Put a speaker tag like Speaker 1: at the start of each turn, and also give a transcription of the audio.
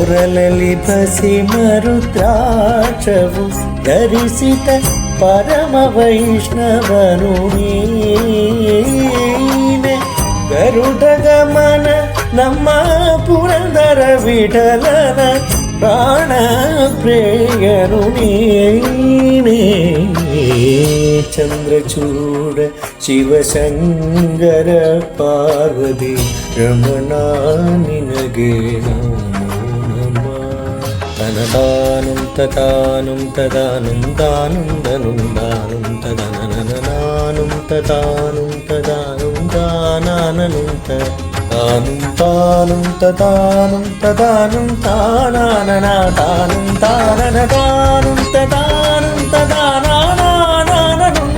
Speaker 1: ಕೊರಲಲ್ಲಿ ಬಸಿ ಮರುದ್ರಾಕ್ಷವು ಧರಿಸಿದ ಪರಮ ವೈಷ್ಣವನು ನೀನೆ. ಗರುಡ ಗಮನ ನಮ್ಮ ಪುರಂದರ ವಿಠಲನ ಪ್ರಾಣ ಪ್ರೇಯನು ನೀನೇ. ಚಂದ್ರಚೂಡ ಶಿವಶಂಕರ ಪಾರ್ವತಿ ರಮಣ ನಿನಗೆ ತನದಾನುಂ ತದಾನುಂ ತದಾನುಂ ದಾನುಂ ಧನುಂ ದಾನುಂ ತದನನನಾನುಂ ತದಾನುಂ ತದಾನುಂ ದಾನಾನನುಂ ತಾನುಂ ತಾನುಂ ತದಾನುಂ ತದಾನುಂ ತಾನಾನನ ತಾನುಂ ತಾನನ ತಾನುಂ ತದಾನುಂ ತದಾನಾನಾನನುಂ